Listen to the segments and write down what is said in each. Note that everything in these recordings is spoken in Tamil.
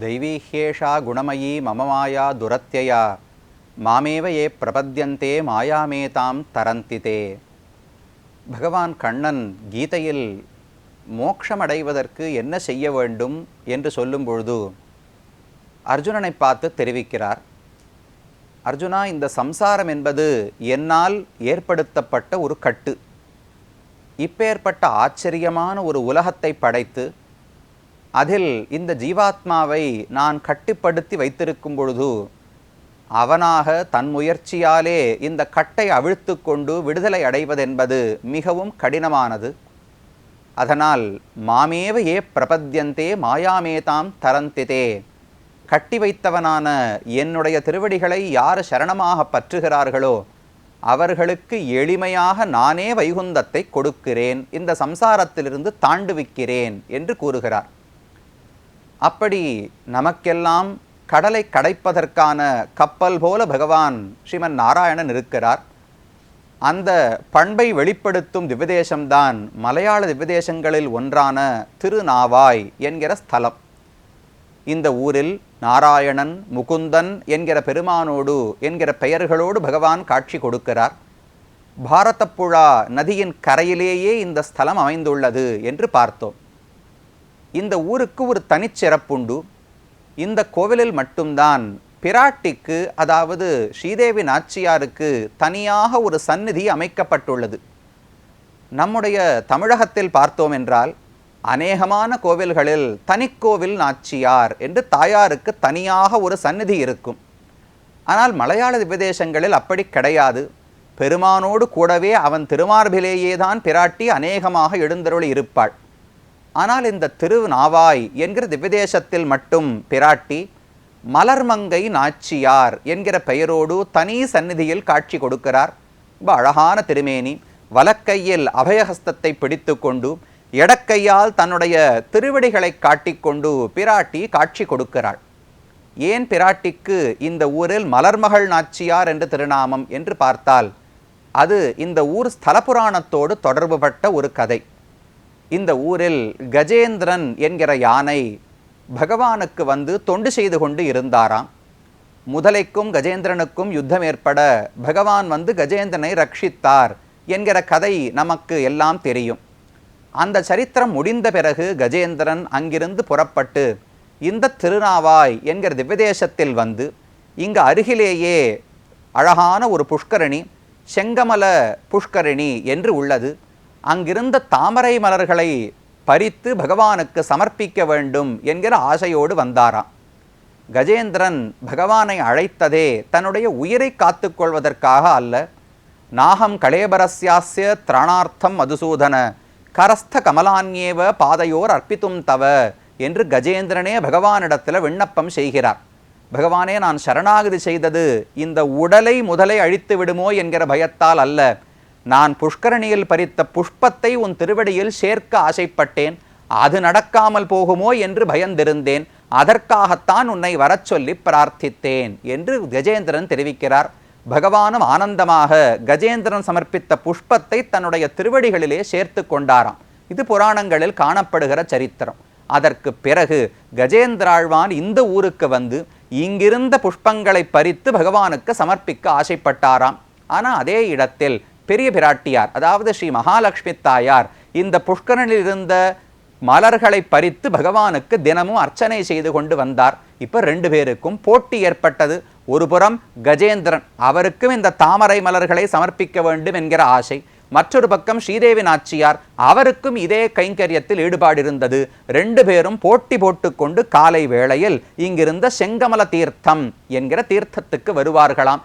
दैवीह्येषा गुणमयी मम माया दुरत्यया மாமேவ ஏ பிரபத்யந்தே மாயாமேதாம் தரந்திதே. பகவான் கண்ணன் கீதையில் மோட்சமடைவதற்கு என்ன செய்ய வேண்டும் என்று சொல்லும் பொழுது அர்ஜுனனை பார்த்து தெரிவிக்கிறார். அர்ஜுனா, இந்த சம்சாரம் என்பது என்னால் ஏற்படுத்தப்பட்ட ஒரு கட்டு. இப்பேற்பட்ட ஆச்சரியமான ஒரு உலகத்தை படைத்து அதில் இந்த ஜீவாத்மாவை நான் கட்டுப்படுத்தி வைத்திருக்கும் பொழுது அவனாக தன் முயற்சியாலே இந்த கட்டை அவிழ்த்து கொண்டு விடுதலை அடைவதென்பது மிகவும் கடினமானது. அதனால் மாமேவ ஏ பிரபத்யந்தே மாயாமேதாம் தரந்திதே, கட்டி வைத்தவனான என்னுடைய திருவடிகளை யார் சரணமாக பற்றுகிறார்களோ அவர்களுக்கு எளிமையாக நானே வைகுந்தத்தை கொடுக்கிறேன், இந்த சம்சாரத்திலிருந்து தாண்டுவிக்கிறேன் என்று கூறுகிறார். அப்படி நமக்கெல்லாம் கடலை கடைப்பதற்கான கப்பல் போல பகவான் ஸ்ரீமன் நாராயணன் இருக்கிறார். அந்த பண்பை வெளிப்படுத்தும் திவ்யதேசம்தான் மலையாள திவ்யதேசங்களில் ஒன்றான திருநாவாய் என்கிற ஸ்தலம். இந்த ஊரில் நாராயணன், முகுந்தன் என்கிற பெருமானோடு என்கிற பெயர்களோடு பகவான் காட்சி கொடுக்கிறார். பாரதப்புழா நதியின் கரையிலேயே இந்த ஸ்தலம் அமைந்துள்ளது என்று பார்த்தோம். இந்த ஊருக்கு ஒரு தனிச்சிறப்புண்டு. இந்த கோவிலில் மட்டும்தான் பிராட்டிக்கு, அதாவது ஸ்ரீதேவி நாச்சியாருக்கு தனியாக ஒரு சந்நிதி அமைக்கப்பட்டுள்ளது. நம்முடைய தமிழகத்தில் பார்த்தோம் என்றால் அநேகமான கோவில்களில் தனிக்கோவில் நாச்சியார் என்று தாயாருக்கு தனியாக ஒரு சந்நிதி இருக்கும். ஆனால் மலையாள திவ்யதேசங்களில் அப்படி கிடையாது. பெருமானோடு கூடவே அவன் திருமார்பிலேயே தான் பிராட்டி அநேகமாக எழுந்தருளி இருப்பாள். ஆனால் இந்த திருநாவாய் என்கிற திவ்யதேசத்தில் மட்டும் பிராட்டி மலர்மங்கை நாச்சியார் என்கிற பெயரோடு தனி சந்நிதியில் காட்சி கொடுக்கிறார். ரொம்ப அழகான திருமேனி, வலக்கையில் அபயஹஸ்தத்தை பிடித்து கொண்டு எடக்கையால் தன்னுடைய திருவடிகளை காட்டிக்கொண்டு பிராட்டி காட்சி கொடுக்கிறாள். ஏன் பிராட்டிக்கு இந்த ஊரில் மலர்மகள் நாச்சியார் என்று திருநாமம் என்று பார்த்தால் அது இந்த ஊர் ஸ்தல புராணத்தோடு தொடர்புபட்ட ஒரு கதை. இந்த ஊரில் கஜேந்திரன் என்கிற யானை பகவானுக்கு வந்து தொண்டு செய்து கொண்டு இருந்தாராம். முதலைக்கும் கஜேந்திரனுக்கும் யுத்தம் ஏற்பட பகவான் வந்து கஜேந்திரனை ரட்சித்தார் என்கிற கதை நமக்கு எல்லாம் தெரியும். அந்த சரித்திரம் முடிந்த பிறகு கஜேந்திரன் அங்கிருந்து புறப்பட்டு இந்த திருநாவாய் என்கிற திவ்யதேசத்தில் வந்து இங்கு அருகிலேயே அழகான ஒரு புஷ்கரணி, செங்கமல புஷ்கரணி என்று உள்ளது. அங்கிருந்த தாமரை மலர்களை பறித்து பகவானுக்கு சமர்ப்பிக்க வேண்டும் என்கிற ஆசையோடு வந்தாராம். கஜேந்திரன் பகவானை அழைத்ததே தன்னுடைய உயிரை காத்து கொள்வதற்காக அல்ல. நாகம் கலேபரஸ்யாஸ்ய திராணார்த்தம் மதுசூதன கரஸ்த கமலான்யேவ பாதையோர் அர்ப்பித்தும் தவ என்று கஜேந்திரனே பகவானிடத்தில் விண்ணப்பம் செய்கிறார். பகவானே, நான் சரணாகதி செய்தது இந்த உடலை முதலை அழித்து விடுமோ என்கிற பயத்தால் அல்ல. நான் புஷ்கரணியில் பறித்த புஷ்பத்தை உன் திருவடியில் சேர்க்க ஆசைப்பட்டேன். அது நடக்காமல் போகுமோ என்று பயந்திருந்தேன். அதற்காகத்தான் உன்னை வரச் சொல்லி பிரார்த்தித்தேன் என்று கஜேந்திரன் தெரிவிக்கிறார். பகவானும் ஆனந்தமாக கஜேந்திரன் சமர்ப்பித்த புஷ்பத்தை தன்னுடைய திருவடிகளிலே சேர்த்து கொண்டாராம். இது புராணங்களில் காணப்படுகிற சரித்திரம். அதற்கு பிறகு கஜேந்திராழ்வான் இந்த ஊருக்கு வந்து இங்கிருந்த புஷ்பங்களை பறித்து பகவானுக்கு சமர்ப்பிக்க ஆசைப்பட்டாராம். ஆனால் அதே இடத்தில் பெரிய பிராட்டியார், அதாவது ஸ்ரீ மகாலட்சுமி தாயார், இந்த புஷ்கரனில் இருந்த மலர்களை பறித்து பகவானுக்கு தினமும் அர்ச்சனை செய்து கொண்டு வந்தார். இப்போ ரெண்டு பேருக்கும் போட்டி ஏற்பட்டது. ஒரு புறம் கஜேந்திரன், அவருக்கும் இந்த தாமரை மலர்களை சமர்ப்பிக்க வேண்டும் என்கிற ஆசை. மற்றொரு பக்கம் ஸ்ரீதேவி நாச்சியார், அவருக்கும் இதே கைங்கரியத்தில் ஈடுபாடு இருந்தது. ரெண்டு பேரும் போட்டி போட்டுக்கொண்டு காலை வேளையில் இங்கிருந்த செங்கமல தீர்த்தம் என்கிற தீர்த்தத்துக்கு வருவார்களாம்.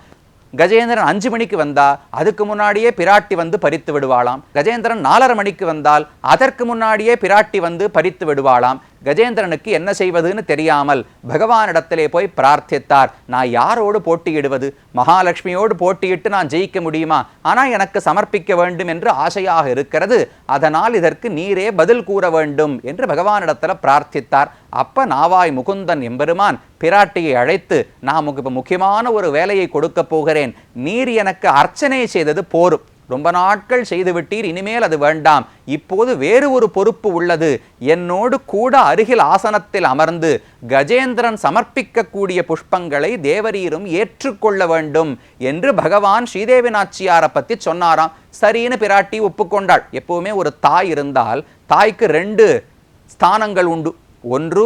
கஜேந்திரன் 5 மணிக்கு வந்தா அதுக்கு முன்னாடியே பிராட்டி வந்து பறித்து விடுவாளாம். கஜேந்திரன் 4:30 மணிக்கு வந்தால் அதற்கு முன்னாடியே பிராட்டி வந்து பறித்து விடுவாளாம். கஜேந்திரனுக்கு என்ன செய்வதுன்னு தெரியாமல் பகவானிடத்திலே போய் பிரார்த்தித்தார். நான் யாரோடு போட்டியிடுவது? மகாலட்சுமியோடு போட்டியிட்டு நான் ஜெயிக்க முடியுமா? ஆனால் எனக்கு சமர்ப்பிக்க வேண்டும் என்று ஆசையாக இருக்கிறது. அதனால் இதற்கு நீரே பதில் கூற வேண்டும் என்று பகவானிடத்தில் பிரார்த்தித்தார். அப்ப நாவாய் முகுந்தன் எம்பெருமான் பிராட்டியை அழைத்து, நான் இப்போ முக்கியமான ஒரு வேலையை கொடுக்க போகிறேன், நீர் எனக்கு அர்ச்சனை செய்தது போரும், ரொம்ப நாட்கள் செய்துவிட்டீர், இனிமேல் அது வேண்டாம், இப்போது வேறு ஒரு பொறுப்பு உள்ளது, என்னோடு கூட அருகில் ஆசனத்தில் அமர்ந்து கஜேந்திரன் சமர்ப்பிக்கக்கூடிய புஷ்பங்களை தேவரீரும் ஏற்றுக்கொள்ள வேண்டும் என்று பகவான் ஸ்ரீதேவி நாச்சியாரை பற்றி சொன்னாராம். சரின்னு பிராட்டி ஒப்புக்கொண்டாள். எப்பவுமே ஒரு தாய் இருந்தால் தாய்க்கு 2 ஸ்தானங்கள் உண்டு. ஒன்று,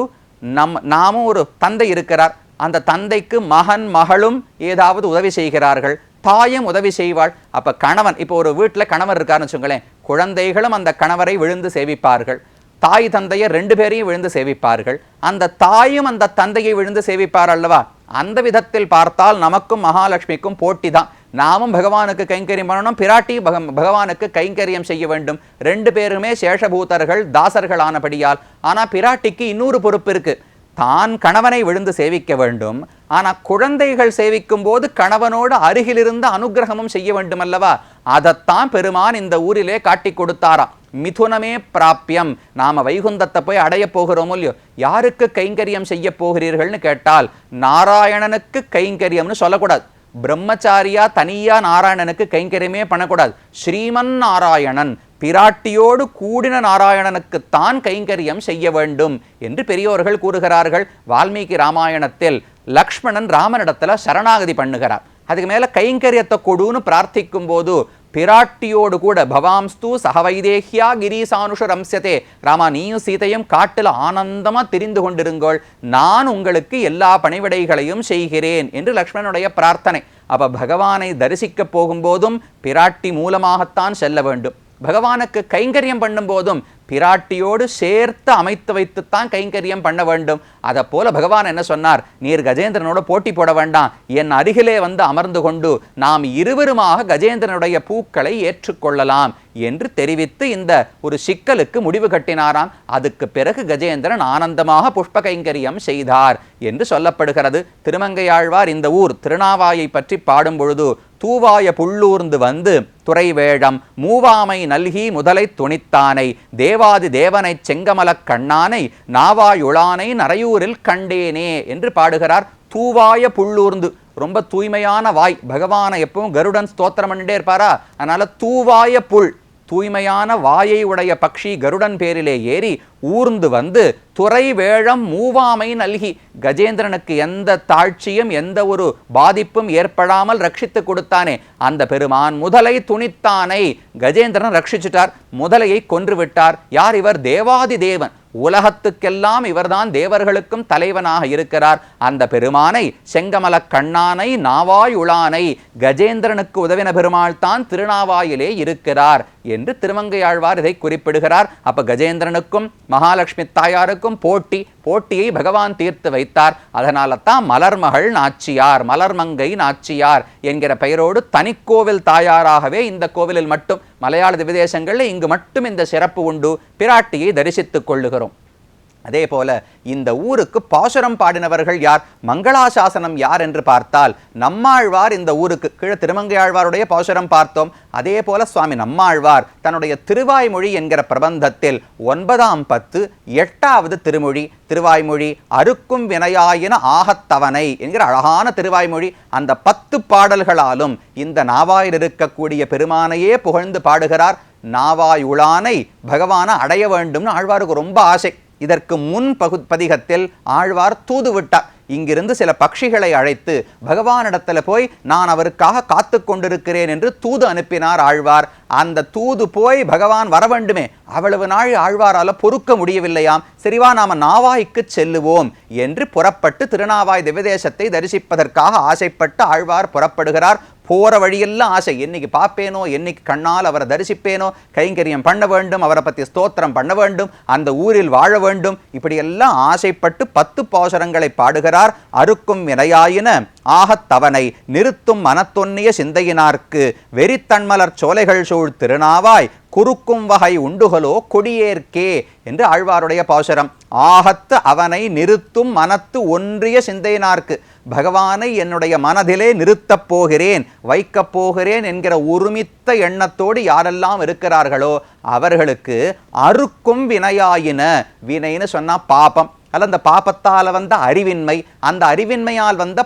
நாமும் ஒரு தந்தை இருக்கிறார், அந்த தந்தைக்கு மகன் மகளும் ஏதாவது உதவி செய்கிறார்கள், தாயும் உதவி செய்வாள். அப்ப கணவன், இப்போ ஒரு வீட்டில் கணவர் இருக்காருன்னு வச்சுங்களேன், குழந்தைகளும் அந்த கணவரை விழுந்து சேவிப்பார்கள், தாய் தந்தையை 2 பேரையும் விழுந்து சேவிப்பார்கள், அந்த தாயும் அந்த தந்தையை விழுந்து சேவிப்பார் அல்லவா. அந்த விதத்தில் பார்த்தால் நமக்கும் மகாலட்சுமிக்கும் போட்டி தான். நாமும் பகவானுக்கு கைங்கரியம் பண்ணணும், பிராட்டி பகவானுக்கு கைங்கரியம் செய்ய வேண்டும். 2 பேருமே சேஷபூதர்கள், தாசர்கள் ஆனபடியால். ஆனா பிராட்டிக்கு இன்னொரு பொறுப்பு இருக்கு. தான் கணவனை விழுந்து சேவிக்க வேண்டும், ஆனா குழந்தைகள் சேவிக்கும் போது கணவனோடு அருகிலிருந்து அனுகிரகமும் செய்ய வேண்டும் அல்லவா. அதைத்தான் பெருமான் இந்த ஊரிலே காட்டி கொடுத்தாராம். மிதுனமே பிராப்பியம், நாம வைகுந்தத்தை போய் அடைய போகிறோமோ இல்லையோ, யாருக்கு கைங்கரியம் செய்ய போகிறீர்கள்னு கேட்டால் நாராயணனுக்கு கைங்கரியம்னு சொல்லக்கூடாது. பிரம்மச்சாரியா தனியா நாராயணனுக்கு கைங்கரியமே பண்ணக்கூடாது. ஸ்ரீமன் நாராயணன், பிராட்டியோடு கூடின நாராயணனுக்குத்தான் கைங்கரியம் செய்ய வேண்டும் என்று பெரியோர்கள் கூறுகிறார்கள். வால்மீகி ராமாயணத்தில் லக்ஷ்மணன் ராமனிடத்துல சரணாகதி பண்ணுகிறார். அதுக்கு மேல கைங்கரியத்தை கொடுன்னு பிரார்த்திக்கும் போது பிராட்டியோடு கூட பவாம்ஸ்து சகவைதேஹ்யா கிரீசானுஷ ரம்சதே, ராமா நீயும் சீதையும் காட்டில் ஆனந்தமா திரிந்து கொண்டிருங்கள், நான் உங்களுக்கு எல்லா பணிவிடைகளையும் செய்கிறேன் என்று லக்ஷ்மணனுடைய பிரார்த்தனை. அப்ப பகவானை தரிசிக்க போகும்போதும் பிராட்டி மூலமாகத்தான் செல்ல வேண்டும். பகவானுக்கு கைங்கரியம் பண்ணும் போதும் பிராட்டியோடு சேர்த்து அமைத்து வைத்துத்தான் கைங்கரியம் பண்ண வேண்டும். அதை போல பகவான் என்ன சொன்னார், நீர் கஜேந்திரனோட போட்டி போட வேண்டாம், என் அருகிலே வந்து அமர்ந்து கொண்டு நாம் இருவருமாக கஜேந்திரனுடைய பூக்களை ஏற்றுக்கொள்ளலாம் என்று தெரிவித்து இந்த ஒரு சிக்கலுக்கு முடிவு கட்டினாராம். அதுக்கு பிறகு கஜேந்திரன் ஆனந்தமாக புஷ்ப கைங்கரியம் செய்தார் என்று சொல்லப்படுகிறது. திருமங்கையாழ்வார் இந்த ஊர் திருநாவாயை பற்றி பாடும் பொழுது, தூவாய புள்ளூர்ந்து வந்து துறைவேழம் மூவாமை நல்கி முதலை துணித்தானை தேவாதி தேவனை செங்கமலக் கண்ணானை நாவாயுளானை நரையூரில் கண்டேனே என்று பாடுகிறார். தூவாய புள்ளூர்ந்து, ரொம்ப தூய்மையான வாய். பகவானை எப்பவும் கருடன் ஸ்தோத்திரம் பண்ணிட்டே இருப்பாரா, அதனால தூவாய புல், தூய்மையான வாயை உடைய பக்ஷி கருடன் பேரிலே ஏறி ஊர்ந்து வந்து துறை வேழம் மூவாமை நல்கி, கஜேந்திரனுக்கு எந்த தாழ்ச்சியும் எந்த ஒரு பாதிப்பும் ஏற்படாமல் ரட்சித்து கொடுத்தானே அந்த பெருமான் முதலை துணித்தானை, கஜேந்திரன் ரட்சிச்சுட்டார், முதலையை கொன்று விட்டார். யார் இவர்? தேவாதி தேவன், உலகத்துக்கெல்லாம் இவர்தான் தேவர்களுக்கும் தலைவனாக இருக்கிறார். அந்த பெருமானை, செங்கமல கண்ணானை நாவாயுளானை, கஜேந்திரனுக்கு உதவின பெருமாள் தான் திருநாவாயிலே இருக்கிறார் என்று திருமங்கையாழ்வார் இதை குறிப்பிடுகிறார். அப்ப கஜேந்திரனுக்கும் மகாலட்சுமி தாயாருக்கும் போட்டியை பகவான் தீர்த்து வைத்தார். அதனால தான் மலர்மகள் நாச்சியார், மலர்மங்கை நாச்சியார் என்கிற பெயரோடு தனிக்கோவில் தாயாராகவே இந்த கோவிலில் மட்டும், மலையாள திவ்யதேசங்களில் இங்கு மட்டும் இந்த சிறப்பு உண்டு. பிராட்டியை தரிசித்துக் கொள்ளுகிறோம். அதே போல இந்த ஊருக்கு பாசுரம் பாடினவர்கள் யார், மங்களாசாசனம் யார் என்று பார்த்தால் நம்மாழ்வார் இந்த ஊருக்கு, கீழே திருமங்கையாழ்வாருடைய பாசுரம் பார்த்தோம். அதே போல சுவாமி நம்மாழ்வார் தன்னுடைய திருவாய்மொழி என்கிற பிரபந்தத்தில் 9ஆம் பத்து 8வது திருமொழி, திருவாய்மொழி அறுக்கும் வினையாயின ஆகத்தவனை என்கிற அழகான திருவாய்மொழி, அந்த 10 பாடல்களாலும் இந்த நாவாயில் இருக்கக்கூடிய பெருமானையே புகழ்ந்து பாடுகிறார். நாவாயுளானை பகவானை அடைய வேண்டும்னு ஆழ்வாருக்கு ரொம்ப ஆசை. இதற்கு முன் பதிகத்தில் ஆழ்வார் தூது விட்டார். இங்கிருந்து சில பட்சிகளை அழைத்து பகவானிடத்தில் போய் நான் அவருக்காக காத்து கொண்டிருக்கிறேன் என்று தூது அனுப்பினார் ஆழ்வார். அந்த தூது போய் பகவான் வர வேண்டுமே, அவ்வளவு நாள் ஆழ்வாரால பொறுக்க முடியவில்லையாம். சரிவா நாம நாவாய்க்கு செல்லுவோம் என்று புறப்பட்டு திருநாவாய் திவ்யதேசத்தை தரிசிப்பதற்காக ஆசைப்பட்டு ஆழ்வார் புறப்படுகிறார். போற வழியெல்லாம் ஆசை, என்னைக்கு பார்ப்பேனோ, என்னைக்கு கண்ணால் அவரை தரிசிப்பேனோ, கைங்கரியம் பண்ண வேண்டும், அவரை பற்றி ஸ்தோத்திரம் பண்ண வேண்டும், அந்த ஊரில் வாழ வேண்டும், இப்படியெல்லாம் ஆசைப்பட்டு 10 பாசுரங்களை பாடுகிறார். அறுக்கும் வினையாயின ஆகத்தவனை நிறுத்தும் மனத்தொன்னிய சிந்தையினார்க்கு வெறித்தன்மலர் சோலைகள் சூழ் திருநாவாய் குறுக்கும் வகை உண்டுகளோ கொடியேற்கே என்று ஆழ்வாருடைய பாசுரம். ஆகத்து அவனை நிறுத்தும் மனத்து ஒன்றிய சிந்தையினார்க்கு, பகவானை என்னுடைய மனதிலே நிறுத்தப் போகிறேன், வைக்கப் போகிறேன் என்கிற ஒருமித்த எண்ணத்தோடு யாரெல்லாம் இருக்கிறார்களோ அவர்களுக்கு அறுக்கும் வினையாயின, வினைன்னு சொன்னா பாபம் அல்ல, அந்த பாபத்தால் வந்த அறிவின்மை, அந்த அறிவின்மையால் வந்த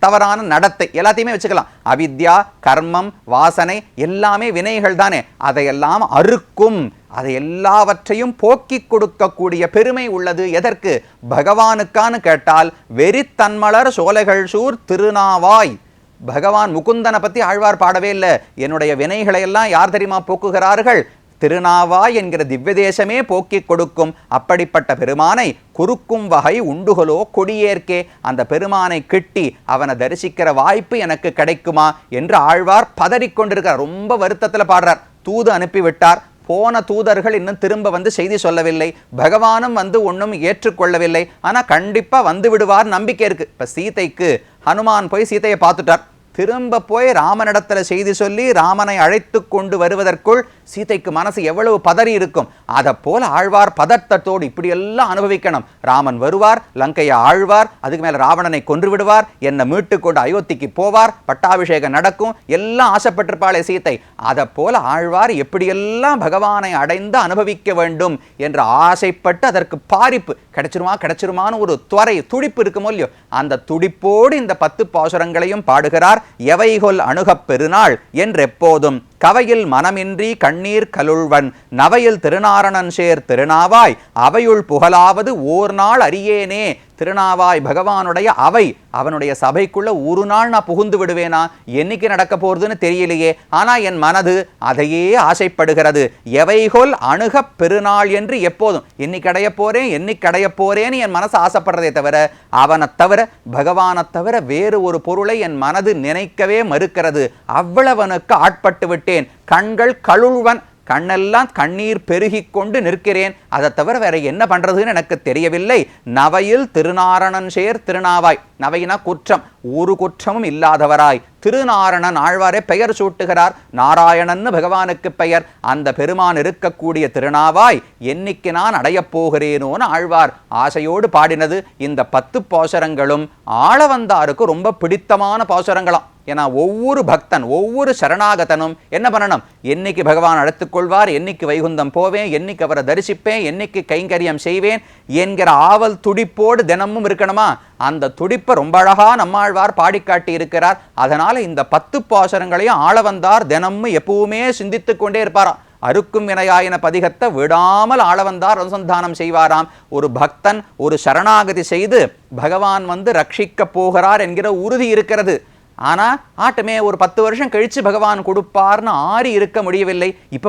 தவறான நடத்தை எல்லாத்தையுமே வச்சுக்கலாம். அவித்யா, கர்மம், வாசனை எல்லாமே வினைகள் தானே. அதையெல்லாம் அறுக்கும், அதை எல்லாவற்றையும் போக்கிக் கொடுக்கக்கூடிய பெருமை உள்ளது. எதற்கு? பகவானுக்கான்னு கேட்டால் வெறித்தன்மலர் சோலைகள் சூர் திருநாவாய். பகவான் முகுந்தனை பற்றி ஆழ்வார் பாடவே இல்லை. என்னுடைய வினைகளை எல்லாம் யார் தெரியுமா போக்குகிறார்கள்? திருநாவாய் என்கிற திவ்யதேசமே போக்கிக் கொடுக்கும். அப்படிப்பட்ட பெருமானை குறுக்கும் வகை உண்டுகளோ கொடியேற்கே. அந்த பெருமானை கிட்டி அவனை தரிசிக்கிற வாய்ப்பு எனக்கு கிடைக்குமா என்று ஆழ்வார் பதறிக்கொண்டிருக்கார். ரொம்ப வருத்தத்தில் பாடுறார். தூது அனுப்பிவிட்டார். போன தூதர்கள் இன்னும் திரும்ப வந்து செய்தி சொல்லவில்லை. பகவானும் வந்து ஒன்றும் ஏற்றுக்கொள்ளவில்லை. ஆனால் கண்டிப்பாக வந்து விடுவார் நம்பிக்கை இருக்கு. இப்போ சீதைக்கு ஹனுமான் போய் சீதையை பார்த்துட்டார். திரும்ப போய் ராமனிடத்தில் செய்தி சொல்லி ராமனை அழைத்து கொண்டு வருவதற்குள் சீதைக்கு மனசு எவ்வளவு பதறி இருக்கும். அதை போல ஆழ்வார் பதட்டத்தோடு இப்படியெல்லாம் அனுபவிக்கணும். ராமன் வருவார், லங்கையை ஆழ்வார், அதுக்கு மேலே ராவணனை கொன்று விடுவார், என்னை மீட்டு கொண்டு அயோத்திக்கு போவார், பட்டாபிஷேகம் நடக்கும், எல்லாம் ஆசைப்பட்டிருப்பாளே சீதை. அதை போல ஆழ்வார் எப்படியெல்லாம் பகவானை அடைந்து அனுபவிக்க வேண்டும் என்று ஆசைப்பட்டு அதற்கு பாரிப்பு கிடைச்சிருமான்னு ஒரு துடிப்பு இருக்குமோ இல்லையோ, அந்த துடிப்போடு இந்த 10 பாசுரங்களையும் பாடுகிறார். எவைகொல் அணுகப் பெருநாள் என்றெப்போதும் கவையில் மனமின்றி கண்ணீர் கலுழ்வன் நவையில் திருநாரணன் சேர் திருநாவாய் அவையுள் புகழாவது ஓர் நாள் அறியேனே. திருநாவாய் பகவானுடைய அவை, அவனுடைய சபைக்குள்ள ஒரு நாள் நான் புகுந்து விடுவேனா? என்னைக்கு நடக்க போறதுன்னு தெரியலையே. ஆனா என் மனது அதையே ஆசைப்படுகிறது. எவைகொல் அணுக பெருநாள் என்று எப்போதும் என்னைக்கு அடைய போறேன்னு என் மனசு ஆசைப்படுறதே தவிர, அவனை தவிர பகவானை தவிர வேறு ஒரு பொருளை என் மனது நினைக்கவே மறுக்கிறது. அவ்வளவனுக்கு ஆட்பட்டு விட்டேன். கண்கள் கழுழ்வன், கண்ணெல்லாம் கண்ணீர் பெருகி கொண்டு நிற்கிறேன். அதை தவிர வேற என்ன பண்றதுன்னு எனக்கு தெரியவில்லை. நவையில் திருநாரணன் சேர் திருநாவாய். நவையினா குற்றம், ஒரு குற்றமும் இல்லாதவராய். திருநாரணன் ஆழ்வாரே பெயர் சூட்டுகிறார். நாராயணன்னு பகவானுக்கு பெயர். அந்த பெருமான் இருக்கக்கூடிய திருநாவாய் என்னைக்கு நான் அடையப் போகிறேனோன்னு ஆழ்வார் ஆசையோடு பாடினது. இந்த 10 பாசுரங்களும் ஆளவந்தாருக்கு ரொம்ப பிடித்தமான பாசுரங்களாம். ஏன்னா ஒவ்வொரு பக்தன், ஒவ்வொரு சரணாகதனும் என்ன பண்ணணும்? என்னைக்கு பகவான் அழைத்துக் கொள்வார், என்னைக்கு வைகுந்தம் போவேன், என்னைக்கு அவரை தரிசிப்பேன், என்னைக்கு கைங்கரியம் செய்வேன் என்கிற ஆவல் துடிப்போடு தினமும் இருக்கணுமா? அந்த துடிப்பை ரொம்ப அழகா நம்மாழ்வார் பாடிக்காட்டி இருக்கிறார். அதனால இந்த 10 பாசுரங்களையும் ஆளவந்தார் தினமும் எப்பவுமே சிந்தித்துக் கொண்டே இருப்பாராம். அருக்கும் வினையாயின பதிகத்தை விடாமல் ஆளவந்தார் அனுசந்தானம் செய்வாராம். ஒரு பக்தன் ஒரு சரணாகதி செய்து பகவான் வந்து ரட்சிக்க போகிறார் என்கிற உறுதி இருக்கிறது. ஆனால் ஆட்டமே ஒரு 10 வருஷம் கழித்து பகவான் கொடுப்பார்னு ஆறி இருக்க முடியவில்லை. இப்போ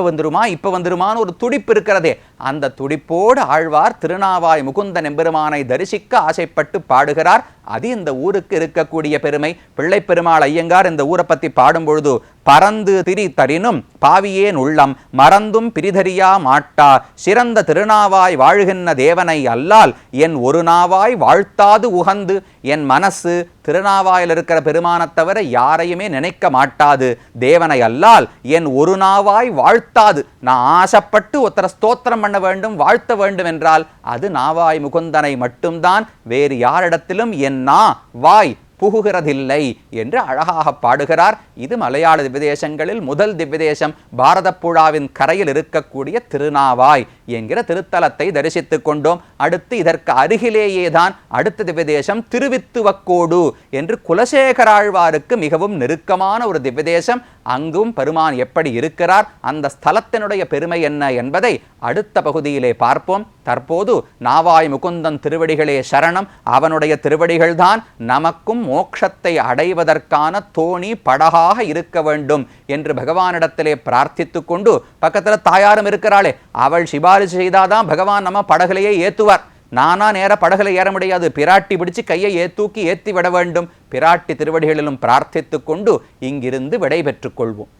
வந்துருமான்னு ஒரு துடிப்பு இருக்கிறதே. அந்த துடிப்போடு ஆழ்வார் திருநாவாய் முகுந்தன் எம்பெருமானை தரிசிக்க ஆசைப்பட்டு பாடுகிறார். அது இந்த ஊருக்கு இருக்கக்கூடிய பெருமை. பிள்ளை பெருமாள் ஐயங்கார் இந்த ஊரை பற்றி பாடும் பொழுது, பறந்து திரி தரினும் பாவியேன் உள்ளம் மறந்தும் பிரிதறியா மாட்டா சிறந்த திருநாவாய் வாழ்கின்ற தேவனை அல்லால் என் ஒரு நாவாய் வாழ்த்தாது உகந்து. என் மனசு திருநாவாயில் இருக்கிற பெருமானத்தை தவிர யாரையுமே நினைக்க மாட்டாது. தேவனை அல்லால் என் ஒரு நாவாய் வாழ்த்தாது. நான் ஆசைப்பட்டு ஒருத்தரை ஸ்தோத்திரம் பண்ண வேண்டும், வாழ்த்த வேண்டும் என்றால் அது நாவாய் முகுந்தனை மட்டும்தான். வேறு யாரிடத்திலும் என் நா வாய் புகுகிறதில்லை என்று அழகாக பாடுகிறார். இது மலையாள திவ்யதேசங்களில் முதல் திவ்யதேசம். பாரத புழாவின் கரையில் இருக்கக்கூடிய திருநாவாய் என்கிற திருத்தலத்தை தரிசித்துக் கொண்டோம். அடுத்து இதற்கு அருகிலேயேதான் அடுத்த திவ்யதேசம் திருவித்துவக்கோடு என்று குலசேகராழ்வாருக்கு மிகவும் நெருக்கமான ஒரு திவ்யதேசம். அங்கும் பெருமான் எப்படி இருக்கிறார், அந்த ஸ்தலத்தினுடைய பெருமை என்ன என்பதை அடுத்த பகுதியிலே பார்ப்போம். தற்போது நாவாய் முகுந்தன் திருவடிகளே சரணம். அவனுடைய திருவடிகள்தான் நமக்கும் மோட்சத்தை அடைவதற்கான தோணி படகாக இருக்க வேண்டும் என்று பகவானிடத்திலே பிரார்த்தித்து கொண்டு, பக்கத்தில் தாயாரும் இருக்கிறாளே, அவள் சிபாரிசு செய்தாதான் பகவான் நம்ம படகுலையே ஏத்துவார். நானா நேர படகுல ஏற முடியாது, பிராட்டி பிடிச்சு கையை தூக்கி ஏற்றி விட வேண்டும். பிராட்டி திருவடிகளிலும் பிரார்த்தித்து கொண்டு இங்கிருந்து விடை பெற்றுக் கொள்வோம்.